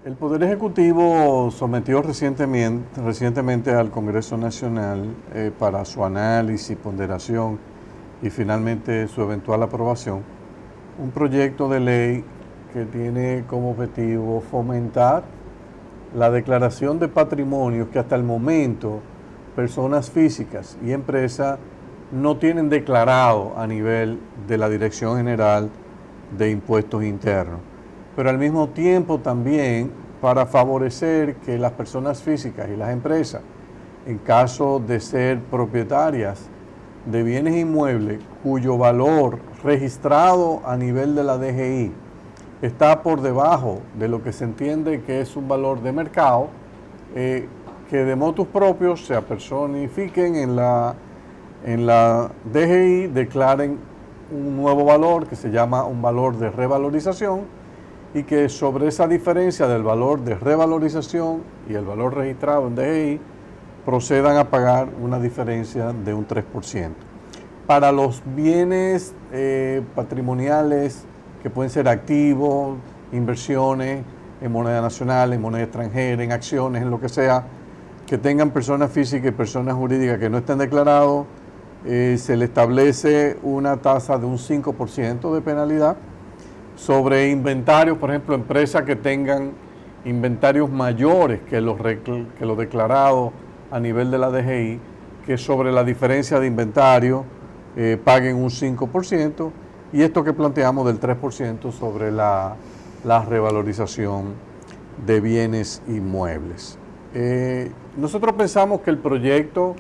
El Poder Ejecutivo sometió recientemente al Congreso Nacional para su análisis, ponderación y finalmente su eventual aprobación un proyecto de ley que tiene como objetivo fomentar la declaración de patrimonios que hasta el momento personas físicas y empresas no tienen declarado a nivel de la Dirección General de Impuestos Internos. Pero al mismo tiempo también para favorecer que las personas físicas y las empresas, en caso de ser propietarias de bienes inmuebles cuyo valor registrado a nivel de la DGI está por debajo de lo que se entiende que es un valor de mercado, que de motus propios se apersonifiquen en la DGI, declaren un nuevo valor que se llama un valor de revalorización y que sobre esa diferencia del valor de revalorización y el valor registrado en DGI procedan a pagar una diferencia de un 3%. Para los bienes patrimoniales que pueden ser activos, inversiones en moneda nacional, en moneda extranjera, en acciones, en lo que sea, que tengan personas físicas y personas jurídicas que no estén declarados, se le establece una tasa de un 5% de penalidad. Sobre inventarios, por ejemplo, empresas que tengan inventarios mayores que los declarados a nivel de la DGI, que sobre la diferencia de inventario paguen un 5%, y esto que planteamos del 3% sobre la revalorización de bienes inmuebles. Nosotros pensamos que el proyecto,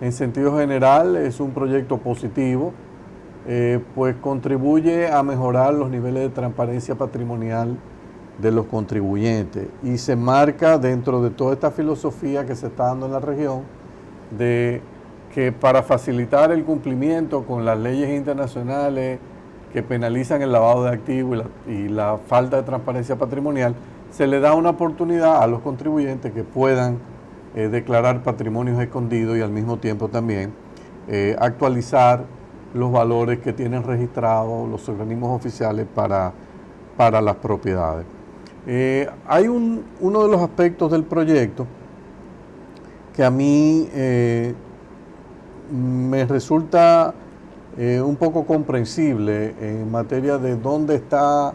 en sentido general, es un proyecto positivo, pues contribuye a mejorar los niveles de transparencia patrimonial de los contribuyentes y se marca dentro de toda esta filosofía que se está dando en la región de que para facilitar el cumplimiento con las leyes internacionales que penalizan el lavado de activos y la falta de transparencia patrimonial, se le da una oportunidad a los contribuyentes que puedan declarar patrimonios escondidos y al mismo tiempo también actualizar los valores que tienen registrados los organismos oficiales para las propiedades. Hay uno de los aspectos del proyecto que a mí me resulta un poco comprensible en materia de dónde está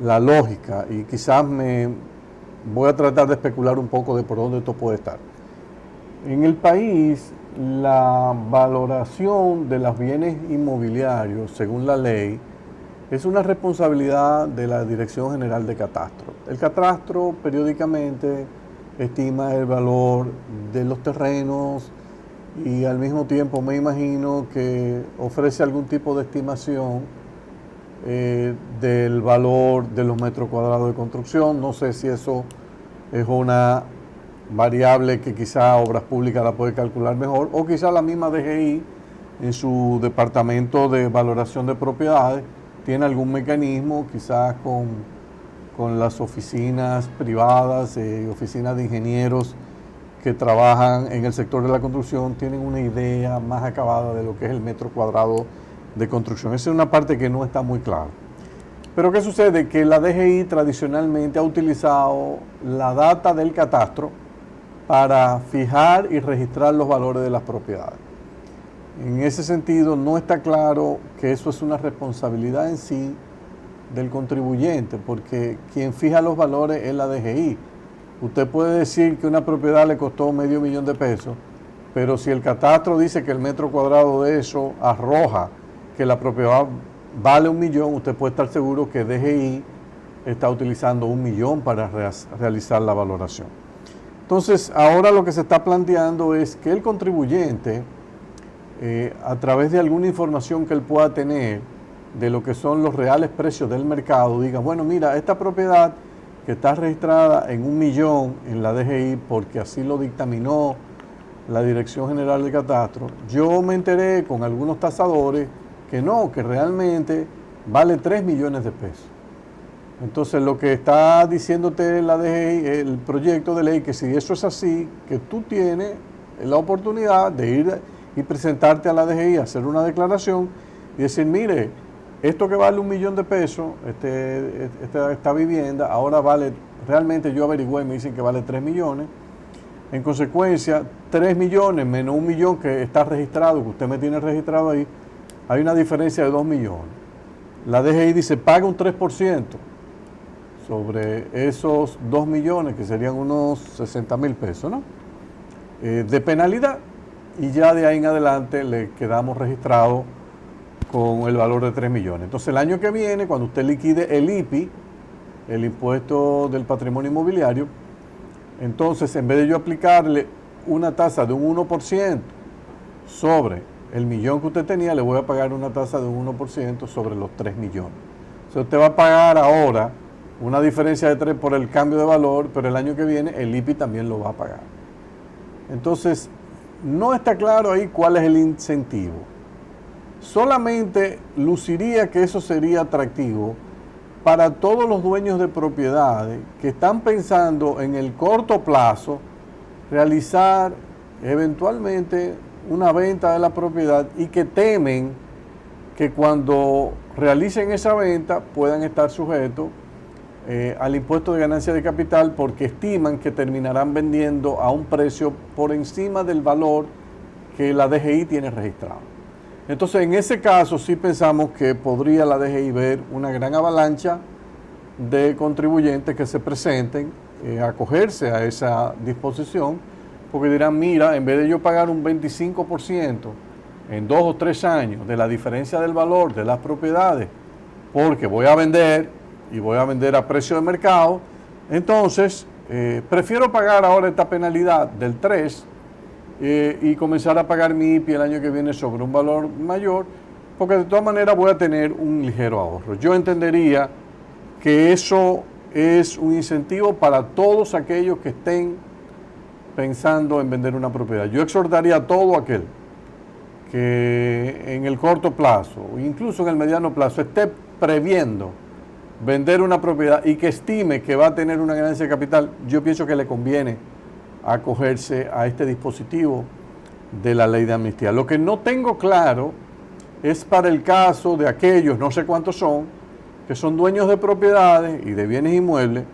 la lógica, y quizás me voy a tratar de especular un poco de por dónde esto puede estar. En el país, la valoración de los bienes inmobiliarios, según la ley, es una responsabilidad de la Dirección General de Catastro. El catastro periódicamente estima el valor de los terrenos y al mismo tiempo me imagino que ofrece algún tipo de estimación del valor de los metros cuadrados de construcción. No sé si eso es una variable que quizá Obras Públicas la puede calcular mejor, o quizá la misma DGI en su departamento de valoración de propiedades tiene algún mecanismo, quizás con las oficinas privadas, oficinas de ingenieros que trabajan en el sector de la construcción, tienen una idea más acabada de lo que es el metro cuadrado de construcción. Esa es una parte que no está muy clara. Pero ¿qué sucede? Que la DGI tradicionalmente ha utilizado la data del catastro para fijar y registrar los valores de las propiedades. En ese sentido, no está claro que eso es una responsabilidad en sí del contribuyente, porque quien fija los valores es la DGI. Usted puede decir que una propiedad le costó $500,000 de pesos, pero si el catastro dice que el metro cuadrado de eso arroja que la propiedad vale $1,000,000, usted puede estar seguro que DGI está utilizando $1,000,000 para realizar la valoración. Entonces, ahora lo que se está planteando es que el contribuyente, a través de alguna información que él pueda tener de lo que son los reales precios del mercado, diga, bueno, mira, esta propiedad que está registrada en $1,000,000 en la DGI, porque así lo dictaminó la Dirección General de Catastro, yo me enteré con algunos tasadores que no, que realmente vale $3,000,000 de pesos. Entonces, lo que está diciéndote la DGI, el proyecto de ley, que si eso es así, que tú tienes la oportunidad de ir y presentarte a la DGI, hacer una declaración y decir, mire, esto que vale $1,000,000 de pesos, esta vivienda, ahora vale realmente yo averigüé y me dicen que vale 3 millones. En consecuencia, 3 millones menos 1 millón que está registrado, que usted me tiene registrado ahí, hay una diferencia de 2 millones. La DGI dice, paga un 3% sobre esos 2 millones, que serían unos 60 mil pesos, ¿no? De penalidad, y ya de ahí en adelante le quedamos registrados con el valor de 3 millones. Entonces, el año que viene, cuando usted liquide el IPI, el impuesto del patrimonio inmobiliario, entonces, en vez de yo aplicarle una tasa de un 1% sobre el millón que usted tenía, le voy a pagar una tasa de un 1% sobre los 3 millones. O sea, usted va a pagar ahora una diferencia de 3 por el cambio de valor, pero el año que viene el IPI también lo va a pagar. Entonces, no está claro ahí cuál es el incentivo. Solamente luciría que eso sería atractivo para todos los dueños de propiedades que están pensando en el corto plazo realizar eventualmente una venta de la propiedad y que temen que cuando realicen esa venta puedan estar sujetos al impuesto de ganancia de capital porque estiman que terminarán vendiendo a un precio por encima del valor que la DGI tiene registrado. Entonces, en ese caso sí pensamos que podría la DGI ver una gran avalancha de contribuyentes que se presenten a acogerse a esa disposición, porque dirán, mira, en vez de yo pagar un 25% en 2 o 3 años de la diferencia del valor de las propiedades, porque voy a vender y voy a vender a precio de mercado, entonces prefiero pagar ahora esta penalidad del 3% y comenzar a pagar mi IPI el año que viene sobre un valor mayor, porque de todas maneras voy a tener un ligero ahorro. Yo entendería que eso es un incentivo para todos aquellos que estén pensando en vender una propiedad. Yo exhortaría a todo aquel que en el corto plazo, incluso en el mediano plazo, esté previendo vender una propiedad y que estime que va a tener una ganancia de capital, yo pienso que le conviene acogerse a este dispositivo de la ley de amnistía. Lo que no tengo claro es para el caso de aquellos, no sé cuántos son, que son dueños de propiedades y de bienes inmuebles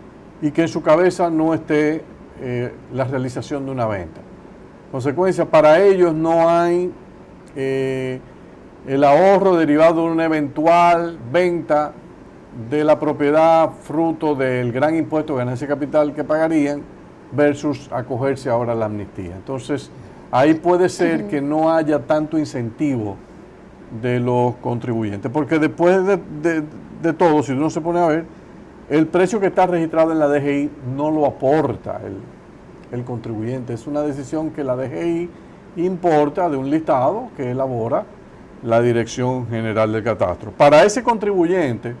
y que en su cabeza no esté la realización de una venta. Consecuencia, para ellos no hay el ahorro derivado de una eventual venta de la propiedad fruto del gran impuesto de ganancia de capital que pagarían versus acogerse ahora a la amnistía. Entonces, ahí puede ser que no haya tanto incentivo de los contribuyentes, porque después de todo, si uno se pone a ver, el precio que está registrado en la DGI no lo aporta el contribuyente. Es una decisión que la DGI importa de un listado que elabora la Dirección General del Catastro. Para ese contribuyente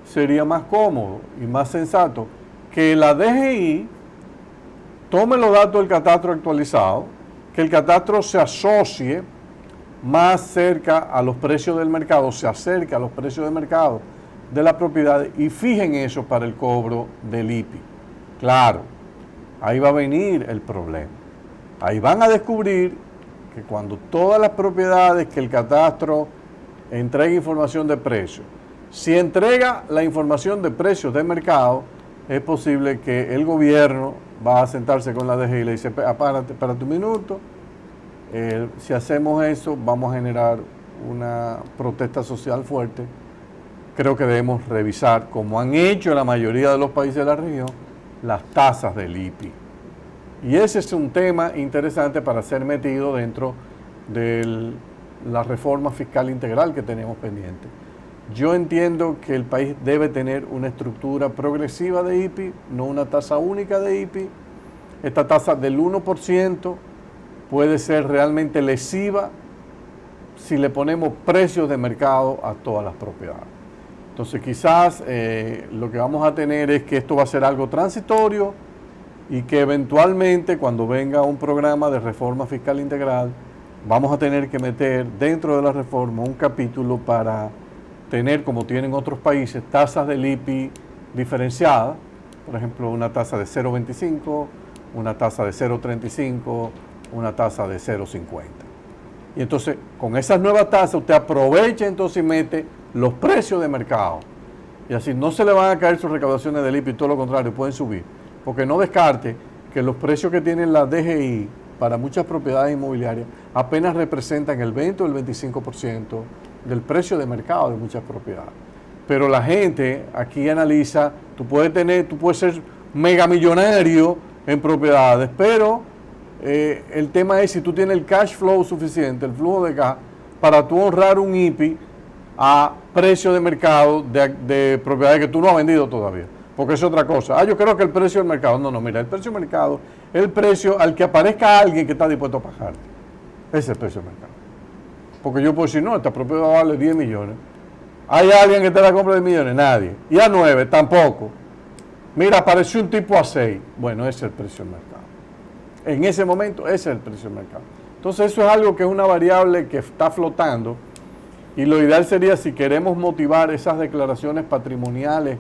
sería más cómodo y más sensato que la DGI tome los datos del catastro actualizado, que el catastro se asocie más cerca a los precios del mercado, se acerque a los precios de mercado de la propiedad y fijen eso para el cobro del IPI. Claro, ahí va a venir el problema. Ahí van a descubrir que cuando todas las propiedades que el catastro entrega información de precios, si entrega la información de precios de mercado, es posible que el gobierno va a sentarse con la DGI y le dice, apárate, espérate un minuto, si hacemos eso vamos a generar una protesta social fuerte. Creo que debemos revisar, como han hecho la mayoría de los países de la región, las tasas del IPI. Y ese es un tema interesante para ser metido dentro de la reforma fiscal integral que tenemos pendiente. Yo entiendo que el país debe tener una estructura progresiva de IPI, no una tasa única de IPI. Esta tasa del 1% puede ser realmente lesiva si le ponemos precios de mercado a todas las propiedades. Entonces quizás lo que vamos a tener es que esto va a ser algo transitorio y que eventualmente cuando venga un programa de reforma fiscal integral vamos a tener que meter dentro de la reforma un capítulo para tener, como tienen otros países, tasas del IPI diferenciadas, por ejemplo, una tasa de 0,25, una tasa de 0,35, una tasa de 0,50. Y entonces, con esas nuevas tasas, usted aprovecha entonces y mete los precios de mercado. Y así no se le van a caer sus recaudaciones del IPI, y todo lo contrario, pueden subir. Porque no descarte que los precios que tiene la DGI para muchas propiedades inmobiliarias apenas representan el 20 o el 25% del precio de mercado de muchas propiedades. Pero la gente aquí analiza, tú puedes ser megamillonario en propiedades, pero el tema es si tú tienes el cash flow suficiente, el flujo de caja, para tú honrar un IPI a precio de mercado de propiedades que tú no has vendido todavía. Porque es otra cosa. Yo creo que el precio del mercado, no, mira, el precio del mercado es el precio al que aparezca alguien que está dispuesto a pagarte. Ese es el precio del mercado. Porque yo puedo decir, no, esta propiedad vale 10 millones. ¿Hay alguien que te la compre de millones? Nadie. Y a 9, tampoco. Mira, apareció un tipo a 6. Bueno, ese es el precio del mercado. En ese momento, ese es el precio del mercado. Entonces, eso es algo que es una variable que está flotando. Y lo ideal sería, si queremos motivar esas declaraciones patrimoniales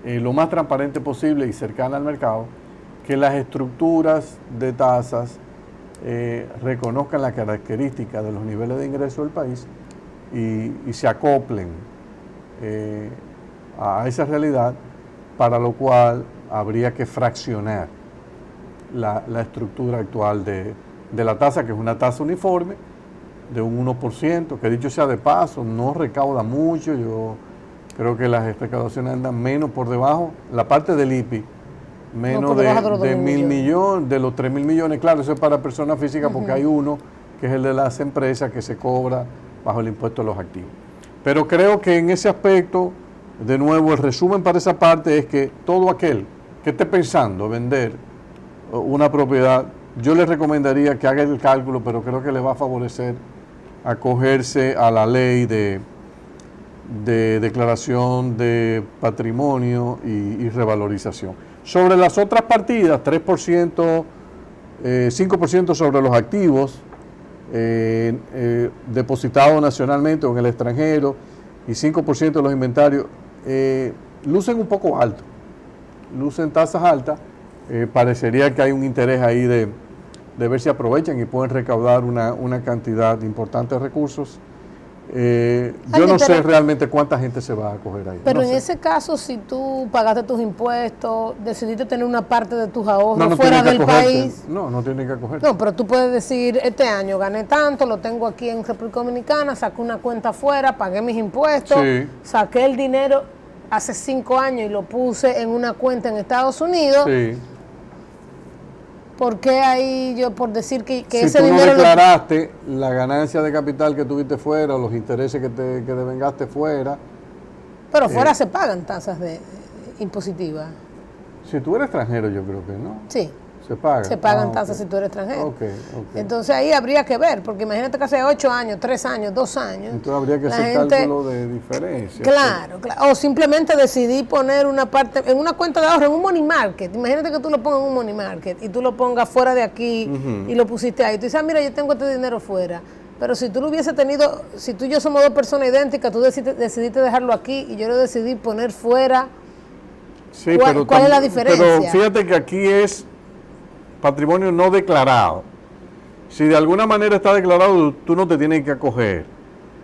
lo más transparente posible y cercana al mercado, que las estructuras de tasas reconozcan las características de los niveles de ingreso del país y se acoplen a esa realidad, para lo cual habría que fraccionar la estructura actual de la tasa, que es una tasa uniforme de un 1%, que dicho sea de paso, no recauda mucho. Yo creo que las recaudaciones andan menos por debajo, la parte del IPI, menos de 1.000 millones, de los 3.000 millones, claro, eso es para personas físicas, porque hay uno, que es el de las empresas, que se cobra bajo el impuesto a los activos. Pero creo que en ese aspecto, de nuevo, el resumen para esa parte es que todo aquel que esté pensando vender una propiedad, yo le recomendaría que haga el cálculo, pero creo que le va a favorecer acogerse a la ley de declaración de patrimonio y revalorización. Sobre las otras partidas, 3%, 5% sobre los activos depositados nacionalmente o en el extranjero y 5% de los inventarios, lucen un poco alto, lucen tasas altas. Parecería que hay un interés ahí de ver si aprovechan y pueden recaudar una cantidad importante de recursos. Yo no sé realmente cuánta gente se va a acoger ahí. Pero en ese caso, si tú pagaste tus impuestos, decidiste tener una parte de tus ahorros fuera del país. No tienen que acogerte. No, pero tú puedes decir, este año gané tanto, lo tengo aquí en República Dominicana, saqué una cuenta afuera, pagué mis impuestos, saqué el dinero hace 5 años y lo puse en una cuenta en Estados Unidos. Sí. ¿Por qué ahí yo, por decir que si ese tú dinero... no declaraste la ganancia de capital que tuviste fuera, o los intereses que devengaste fuera... Pero fuera se pagan tasas impositivas. Si tú eres extranjero, yo creo que no. Sí. Se pagan. Se pagan tasas si tú eres extranjero. Okay. Entonces ahí habría que ver, porque imagínate que hace 8 años, 3 años, 2 años. Entonces habría que hacer cálculo de diferencia. Claro. O simplemente decidí poner una parte en una cuenta de ahorro, en un money market. Imagínate que tú lo pongas en un money market y tú lo pongas fuera de aquí y lo pusiste ahí. Tú dices, mira, yo tengo este dinero fuera. Pero si tú lo hubiese tenido, si tú y yo somos 2 personas idénticas, tú decidiste dejarlo aquí y yo lo decidí poner fuera. Sí, ¿Cuál es la diferencia? Pero fíjate que aquí es patrimonio no declarado. Si de alguna manera está declarado, tú no te tienes que acoger,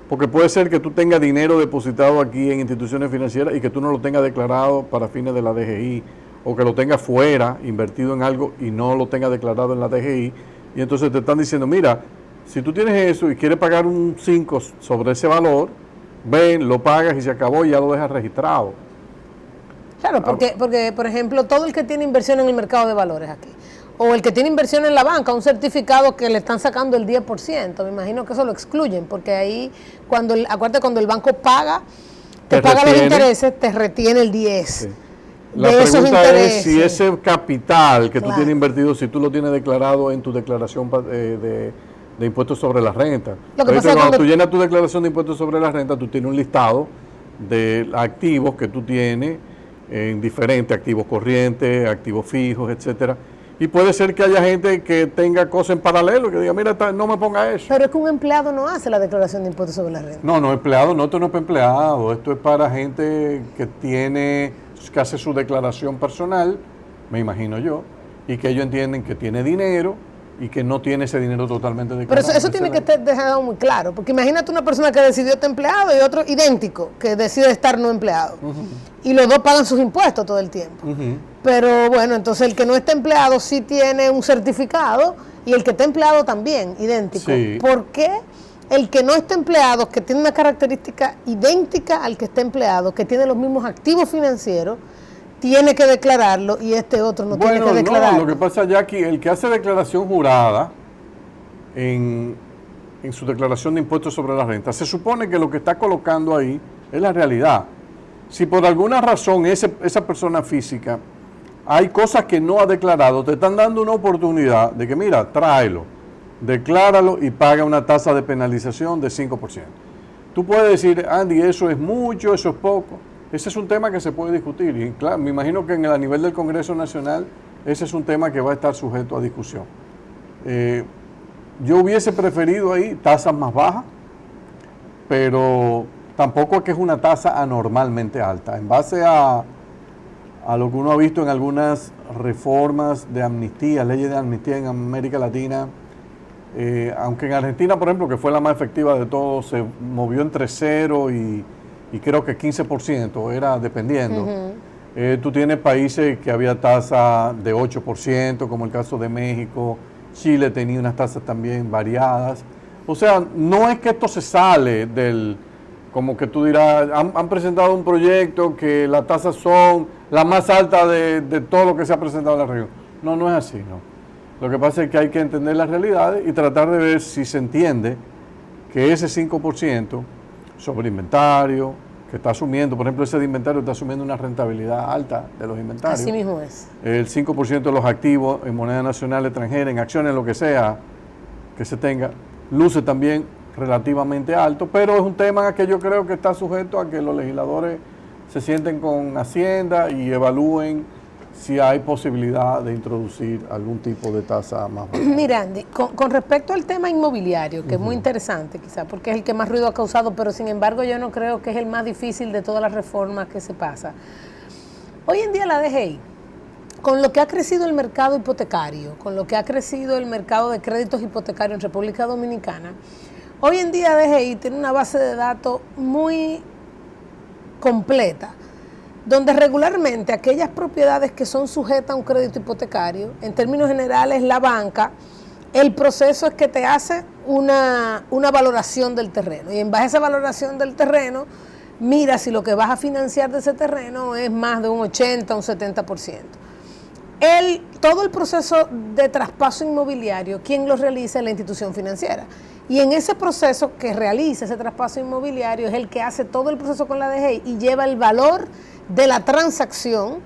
porque puede ser que tú tengas dinero depositado aquí en instituciones financieras y que tú no lo tengas declarado para fines de la DGI, o que lo tengas fuera, invertido en algo y no lo tengas declarado en la DGI, y entonces te están diciendo, mira, si tú tienes eso y quieres pagar un 5 sobre ese valor, ven, lo pagas y se acabó y ya lo dejas registrado. Claro, porque por ejemplo, todo el que tiene inversión en el mercado de valores aquí, o el que tiene inversión en la banca, un certificado que le están sacando el 10%, me imagino que eso lo excluyen, porque ahí, acuérdate, cuando el banco paga, te paga los intereses, te retiene el 10%. Sí. La pregunta es si ese capital que tú tienes invertido, si tú lo tienes declarado en tu declaración de impuestos sobre la renta. Cuando tú llenas tu declaración de impuestos sobre la renta, tú tienes un listado de activos que tú tienes en diferentes activos corrientes, activos fijos, etcétera. Y puede ser que haya gente que tenga cosas en paralelo, que diga, mira, no me ponga eso. Pero es que un empleado no hace la declaración de impuestos sobre la renta. No, empleado, esto no es para empleado, esto es para gente que hace su declaración personal, me imagino yo, y que ellos entienden que tiene dinero y que no tiene ese dinero totalmente declarado. Pero eso tiene que estar dejado muy claro, porque imagínate una persona que decidió estar empleado y otro idéntico, que decide estar no empleado. y los dos pagan sus impuestos todo el tiempo. Pero bueno, entonces el que no está empleado sí tiene un certificado y el que está empleado también, idéntico. Sí. ¿Por qué el que no está empleado, que tiene una característica idéntica al que está empleado, que tiene los mismos activos financieros, tiene que declararlo y este otro no tiene que declararlo? No, lo que pasa, Jackie, el que hace declaración jurada en su declaración de impuestos sobre la renta, se supone que lo que está colocando ahí es la realidad. Si por alguna razón esa persona física hay cosas que no ha declarado, te están dando una oportunidad de que, mira, tráelo, decláralo y paga una tasa de penalización de 5%. Tú puedes decir, Andy, eso es mucho, eso es poco. Ese es un tema que se puede discutir y claro, me imagino que a nivel del Congreso Nacional ese es un tema que va a estar sujeto a discusión. Yo hubiese preferido ahí tasas más bajas, pero tampoco es que es una tasa anormalmente alta. En base a lo que uno ha visto en algunas reformas de amnistía, leyes de amnistía en América Latina, aunque en Argentina, por ejemplo, que fue la más efectiva de todos, se movió entre 0 y creo que 15%, era dependiendo. Tú tienes países que había tasa de 8%, como el caso de México. Chile tenía unas tasas también variadas. O sea, no es que esto se sale del, como que tú dirás, han presentado un proyecto que las tasas son la más alta de todo lo que se ha presentado en la región. No, no es así, no. Lo que pasa es que hay que entender las realidades y tratar de ver si se entiende que ese 5% sobre inventario, que está asumiendo, por ejemplo, ese de inventario está asumiendo una rentabilidad alta de los inventarios. Así mismo es. El 5% de los activos en moneda nacional, extranjera, en acciones, lo que sea que se tenga, luce también relativamente alto, pero es un tema que yo creo que está sujeto a que los legisladores se sienten con Hacienda y evalúen si hay posibilidad de introducir algún tipo de tasa más baja. Mira, Andy, con respecto al tema inmobiliario, que es muy interesante quizá, porque es el que más ruido ha causado, pero sin embargo yo no creo que es el más difícil de todas las reformas que se pasa. Hoy en día la DGI, con lo que ha crecido el mercado hipotecario, con lo que ha crecido el mercado de créditos hipotecarios en República Dominicana, hoy en día DGI tiene una base de datos muy completa, donde regularmente aquellas propiedades que son sujetas a un crédito hipotecario, en términos generales la banca, el proceso es que te hace una valoración del terreno y en base a esa valoración del terreno, mira si lo que vas a financiar de ese terreno es más de un 80 o un 70%. Todo el proceso de traspaso inmobiliario, ¿quién lo realiza? Es la institución financiera. Y en ese proceso que realiza ese traspaso inmobiliario es el que hace todo el proceso con la DGI y lleva el valor de la transacción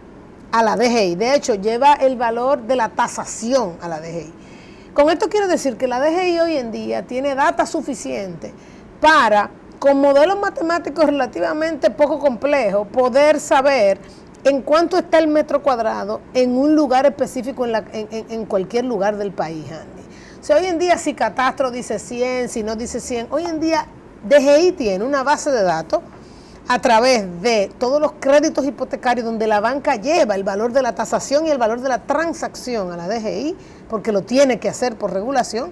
a la DGI. De hecho, lleva el valor de la tasación a la DGI. Con esto quiero decir que la DGI hoy en día tiene data suficiente para, con modelos matemáticos relativamente poco complejos, poder saber en cuánto está el metro cuadrado en un lugar específico en cualquier lugar del país, Andy. O sea, hoy en día si Catastro dice 100, si no dice 100, hoy en día DGI tiene una base de datos a través de todos los créditos hipotecarios donde la banca lleva el valor de la tasación y el valor de la transacción a la DGI, porque lo tiene que hacer por regulación.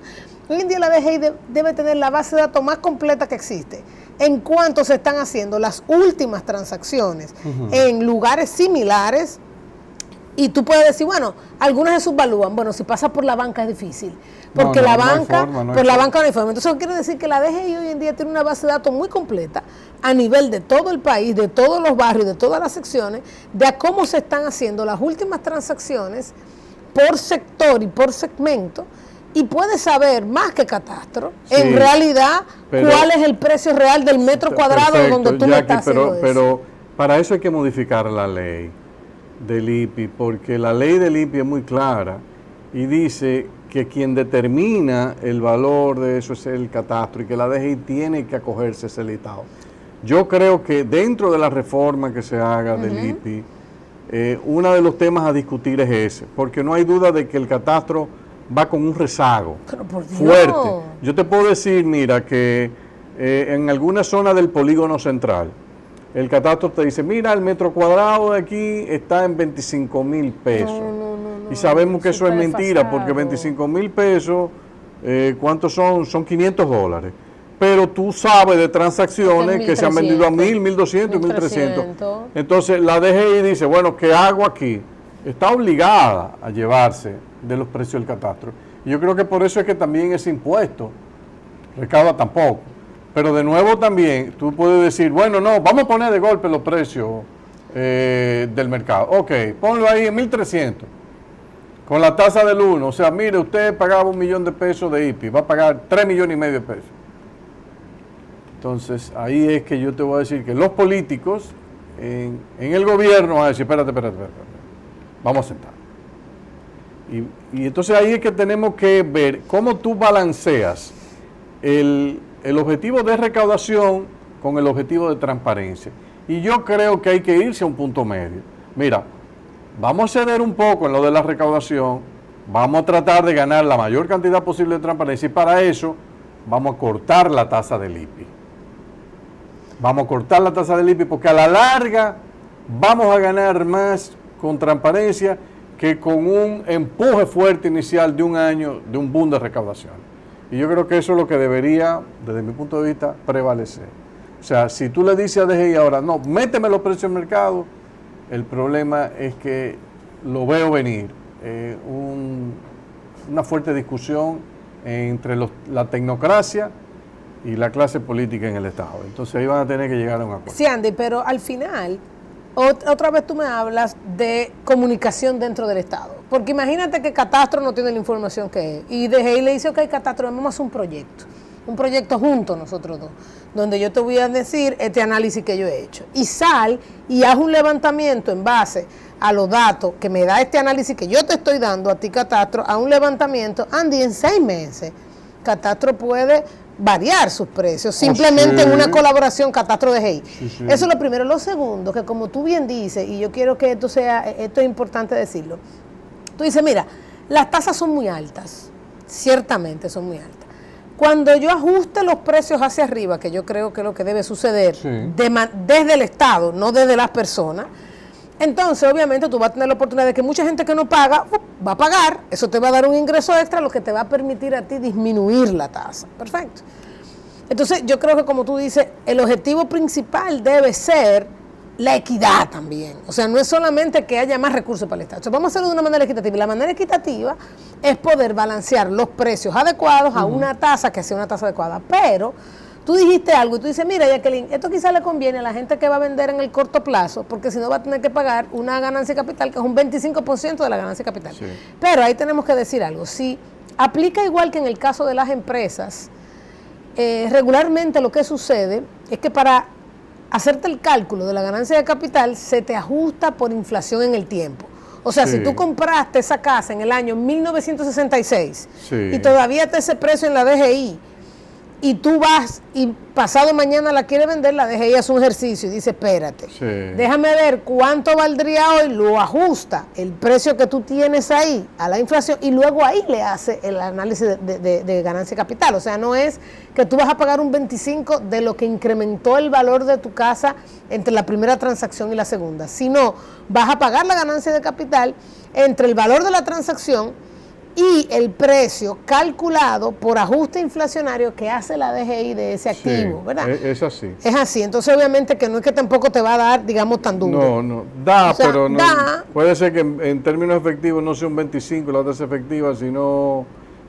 Hoy en día la DGI debe tener la base de datos más completa que existe en cuanto se están haciendo las últimas transacciones en lugares similares. Y tú puedes decir, bueno, algunas se subvalúan. Bueno, si pasa por la banca es difícil, porque la banca no hay forma. Entonces eso quiere decir que la DGI hoy en día tiene una base de datos muy completa a nivel de todo el país, de todos los barrios, de todas las secciones, de a cómo se están haciendo las últimas transacciones por sector y por segmento, y puede saber más que Catastro, sí, en realidad, cuál es el precio real del metro cuadrado, perfecto, donde tú me estás haciendo eso. Pero para eso hay que modificar la ley del IPI, porque la ley del IPI es muy clara y dice que quien determina el valor de eso es el Catastro y que la DGI tiene que acogerse a ese listado. Yo creo que dentro de la reforma que se haga del IPI, uno de los temas a discutir es ese, porque no hay duda de que el Catastro va con un rezago fuerte. Yo te puedo decir, mira, que en alguna zona del polígono central, el Catastro te dice, mira, el metro cuadrado de aquí está en 25,000 pesos. Y sabemos que eso es mentira, porque 25,000 pesos, ¿cuántos son? Son $500. pero tú sabes de transacciones que se han vendido a 1.300, 1.000, 1.200 y 1.300. 1.300. Entonces la DGI dice, bueno, ¿qué hago aquí? Está obligada a llevarse de los precios del catastro. Y yo creo que por eso es que también ese impuesto recauda tan poco. Pero de nuevo también tú puedes decir, bueno, no, vamos a poner de golpe los precios del mercado. Ok, ponlo ahí en 1.300, con la tasa del 1. O sea, mire, usted pagaba $1.000.000 de pesos de IPI, va a pagar 3,5 millones de pesos. Entonces, ahí es que yo te voy a decir que los políticos en el gobierno van a decir, espérate, vamos a sentar. Y entonces ahí es que tenemos que ver cómo tú balanceas el objetivo de recaudación con el objetivo de transparencia. Y yo creo que hay que irse a un punto medio. Mira, vamos a ceder un poco en lo de la recaudación, vamos a tratar de ganar la mayor cantidad posible de transparencia y para eso vamos a cortar la tasa del IPI. Vamos a cortar la tasa del IPI porque a la larga vamos a ganar más con transparencia que con un empuje fuerte inicial de un año, de un boom de recaudación. Y yo creo que eso es lo que debería, desde mi punto de vista, prevalecer. O sea, si tú le dices a DGI ahora, no, méteme los precios del mercado, el problema es que lo veo venir, una fuerte discusión entre la tecnocracia y la clase política en el Estado. Entonces ahí van a tener que llegar a un acuerdo. Sí, Andy, pero al final, otra vez tú me hablas de comunicación dentro del Estado. Porque imagínate que Catastro no tiene la información que es. Y DGI le dice, ok, Catastro, vamos a hacer un proyecto juntos nosotros dos, donde yo te voy a decir este análisis que yo he hecho. Y sal y haz un levantamiento en base a los datos que me da este análisis que yo te estoy dando a ti, Catastro, a un levantamiento. Andy, en 6 meses, Catastro puede variar sus precios, simplemente en una colaboración Catastro-DGI. Eso es lo primero. Lo segundo, que como tú bien dices, y yo quiero que esto es importante decirlo, tú dices, mira, las tasas son muy altas, ciertamente son muy altas. Cuando yo ajuste los precios hacia arriba, que yo creo que es lo que debe suceder desde el Estado, no desde las personas, entonces obviamente tú vas a tener la oportunidad de que mucha gente que no paga, va a pagar, eso te va a dar un ingreso extra, lo que te va a permitir a ti disminuir la tasa. Perfecto. Entonces yo creo que como tú dices, el objetivo principal debe ser la equidad también. O sea, no es solamente que haya más recursos para el Estado. O sea, vamos a hacerlo de una manera equitativa. Y la manera equitativa es poder balancear los precios adecuados a una tasa que sea una tasa adecuada. Pero tú dijiste algo y tú dices, mira, Jacqueline, esto quizás le conviene a la gente que va a vender en el corto plazo, porque si no va a tener que pagar una ganancia de capital que es un 25% de la ganancia de capital. Sí. Pero ahí tenemos que decir algo. Si aplica igual que en el caso de las empresas, regularmente lo que sucede es que para hacerte el cálculo de la ganancia de capital se te ajusta por inflación en el tiempo. O sea, si tú compraste esa casa en el año 1966 y todavía está ese precio en la DGI, y tú vas y pasado mañana la quieres vender, la DGI hace un ejercicio y dice, espérate, déjame ver cuánto valdría hoy, lo ajusta el precio que tú tienes ahí a la inflación y luego ahí le hace el análisis de ganancia de capital. O sea, no es que tú vas a pagar un 25 de lo que incrementó el valor de tu casa entre la primera transacción y la segunda, sino vas a pagar la ganancia de capital entre el valor de la transacción y el precio calculado por ajuste inflacionario que hace la DGI de ese activo, ¿verdad? Es así. Es así. Entonces, obviamente, que no es que tampoco te va a dar, digamos, tan duro. No, da, o sea, pero no. Puede ser que en términos efectivos no sea un 25 la tasa efectiva, sino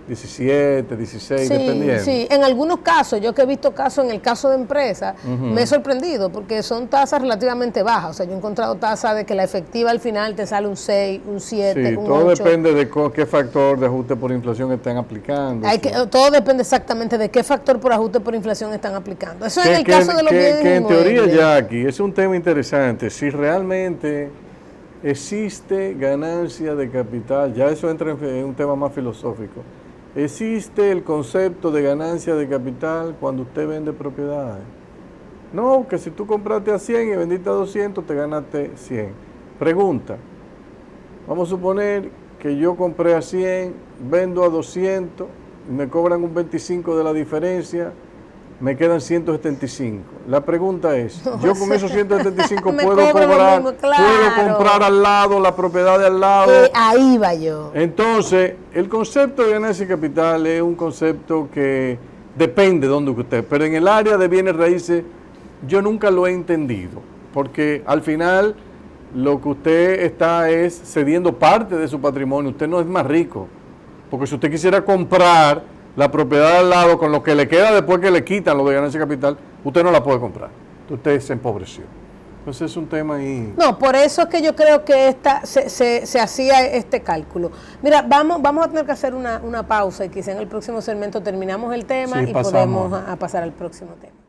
17, 16, dependiendo. Sí, en algunos casos, yo que he visto casos, en el caso de empresas, me he sorprendido porque son tasas relativamente bajas. O sea, yo he encontrado tasas de que la efectiva al final te sale un 6, un 7, un 8. Todo depende de qué factor de ajuste por inflación están aplicando. Todo depende exactamente de qué factor por ajuste por inflación están aplicando. Eso es en el caso de los bienes que en teoría ya aquí es un tema interesante. Si realmente existe ganancia de capital, ya eso entra en un tema más filosófico. ¿Existe el concepto de ganancia de capital cuando usted vende propiedades? No, que si tú compraste a 100 y vendiste a 200, te ganaste 100. Pregunta, vamos a suponer que yo compré a 100, vendo a 200, y me cobran un 25 de la diferencia, me quedan 175. La pregunta es, yo con esos 175 puedo comprar al lado, la propiedad de al lado. Ahí va yo. Entonces, el concepto de ganancia de capital es un concepto que depende de dónde usted, pero en el área de bienes raíces yo nunca lo he entendido, porque al final lo que usted está es cediendo parte de su patrimonio, usted no es más rico, porque si usted quisiera comprar la propiedad al lado con lo que le queda después que le quitan lo de ganancia de capital, usted no la puede comprar, usted se empobreció. Entonces es un tema ahí. No, por eso es que yo creo que se hacía este cálculo. Mira, vamos a tener que hacer una pausa y quizá en el próximo segmento terminamos el tema y podemos pasar al próximo tema.